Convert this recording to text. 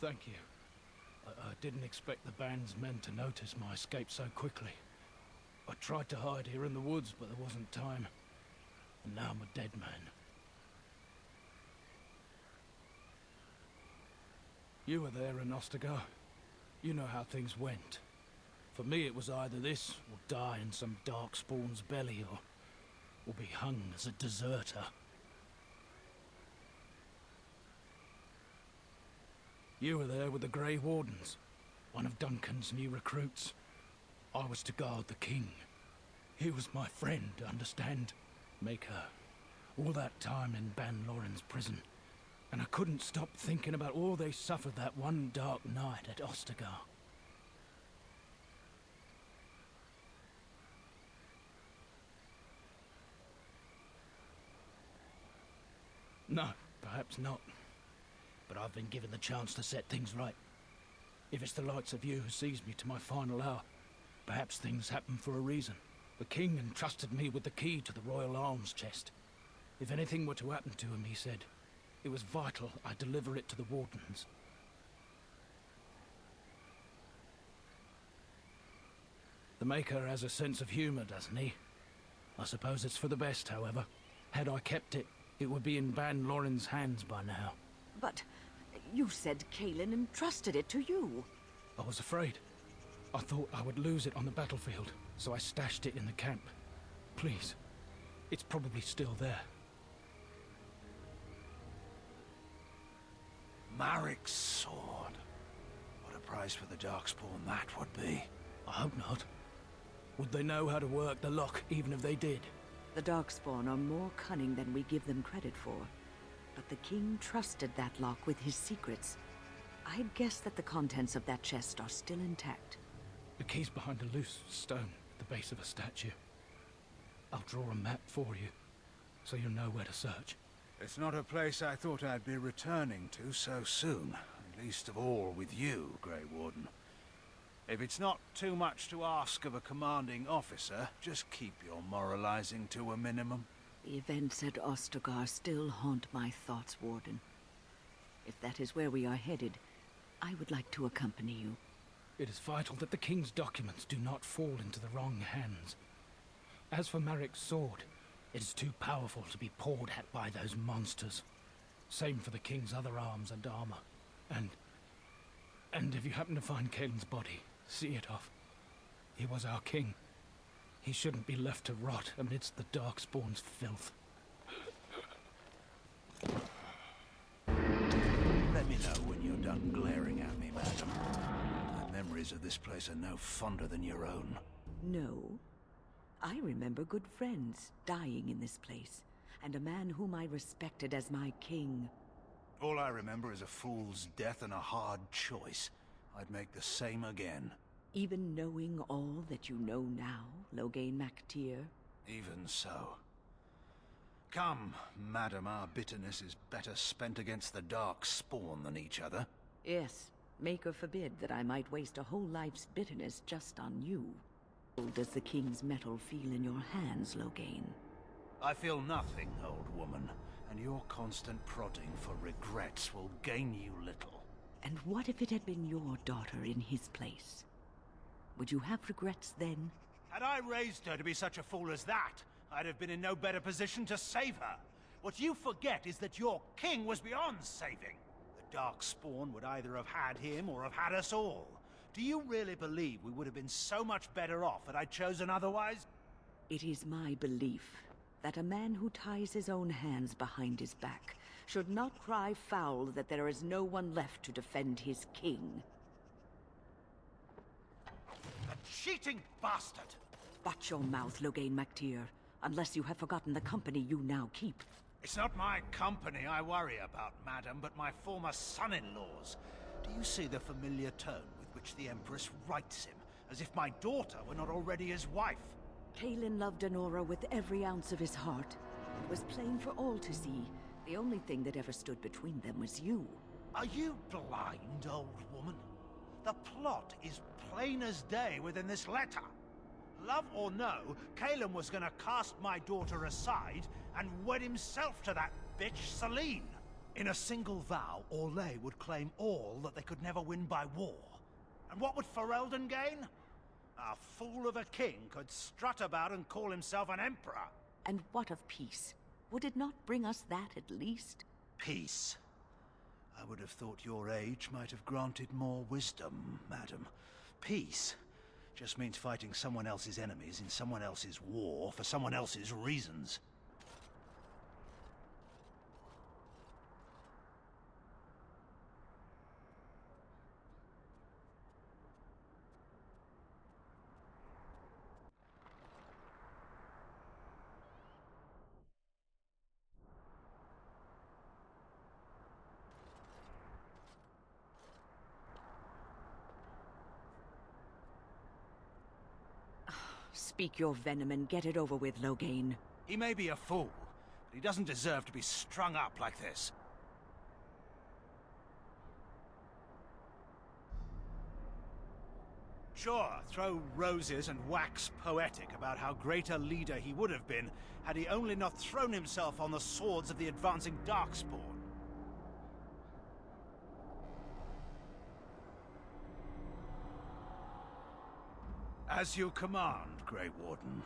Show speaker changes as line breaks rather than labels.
Thank you. I didn't expect the band's men to notice my escape so quickly. I tried to hide here in the woods, but there wasn't time. And now I'm a dead man. You were there in Ostagar. You know how things went. For me, it was either this, or die in some darkspawn's belly, or be hung as a deserter. You were there with the Grey Wardens, one of Duncan's new recruits. I was to guard the king. He was my friend, understand? Maker. All that time in Ban Loren's prison. And I couldn't stop thinking about all they suffered that one dark night at Ostagar. No, perhaps not. But I've been given the chance to set things right. If it's the likes of you who sees me to my final hour, perhaps things happen for a reason. The king entrusted me with the key to the royal arms chest. If anything were to happen to him, he said, it was vital I deliver it to the Wardens. The Maker has a sense of humor, doesn't he? I suppose it's for the best, however. Had I kept it, it would be in Ban Loren's hands by now.
But you said Cailan entrusted it to you.
I was afraid. I thought I would lose it on the battlefield, so I stashed it in the camp. Please, it's probably still there.
Marik's sword. What a prize for the Darkspawn that would be.
I hope not. Would they know how to work the lock, even if they did?
The Darkspawn are more cunning than we give them credit for. But the king trusted that lock with his secrets. I'd guess that the contents of that chest are still intact.
The key's behind a loose stone at the base of a statue. I'll draw a map for you, so you'll know where to search.
It's not a place I thought I'd be returning to so soon. Least of all with you, Grey Warden. If it's not too much to ask of a commanding officer, just keep your moralizing to a minimum.
The events at Ostagar still haunt my thoughts, Warden. If that is where we are headed, I would like to accompany you.
It is vital that the king's documents do not fall into the wrong hands. As for Marik's sword, it is too powerful to be pawed at by those monsters. Same for the king's other arms and armor. And if you happen to find Cailan's body, see it off. He was our king. He shouldn't be left to rot amidst the Darkspawn's filth.
Let me know when you're done glaring at me, madam. My memories of this place are no fonder than your own.
No. I remember good friends dying in this place, and a man whom I respected as my king.
All I remember is a fool's death and a hard choice. I'd make the same again.
Even knowing all that you know now, Loghain MacTier?
Even so. Come, madam, our bitterness is better spent against the Darkspawn than each other.
Yes, Maker forbid that I might waste a whole life's bitterness just on you. Does the king's metal feel in your hands, Loghain?
I feel nothing, old woman, and your constant prodding for regrets will gain you little.
And what if it had been your daughter in his place? Would you have regrets then?
Had I raised her to be such a fool as that, I'd have been in no better position to save her. What you forget is that your king was beyond saving. The Darkspawn would either have had him or have had us all. Do you really believe we would have been so much better off had I chosen otherwise?
It is my belief that a man who ties his own hands behind his back should not cry foul that there is no one left to defend his king.
A cheating bastard!
Watch your mouth, Loghain MacTier, unless you have forgotten the company you now keep.
It's not my company I worry about, madam, but my former son-in-law's. Do you see the familiar tone with which the Empress writes him, as if my daughter were not already his wife?
Cailan loved Honora with every ounce of his heart. It was plain for all to see. The only thing that ever stood between them was you.
Are you blind, old woman? The plot is plain as day within this letter. Love or no, Cailan was gonna cast my daughter aside and wed himself to that bitch Celine. In a single vow, Orlais would claim all that they could never win by war. And what would Ferelden gain? A fool of a king could strut about and call himself an emperor.
And what of peace? Would it not bring us that at least?
Peace. I would have thought your age might have granted more wisdom, madam. Peace just means fighting someone else's enemies in someone else's war for someone else's reasons.
Speak your venom and get it over with, Loghain.
He may be a fool, but he doesn't deserve to be strung up like this. Sure, throw roses and wax poetic about how great a leader he would have been had he only not thrown himself on the swords of the advancing Darkspawn. As you command, Grey Warden.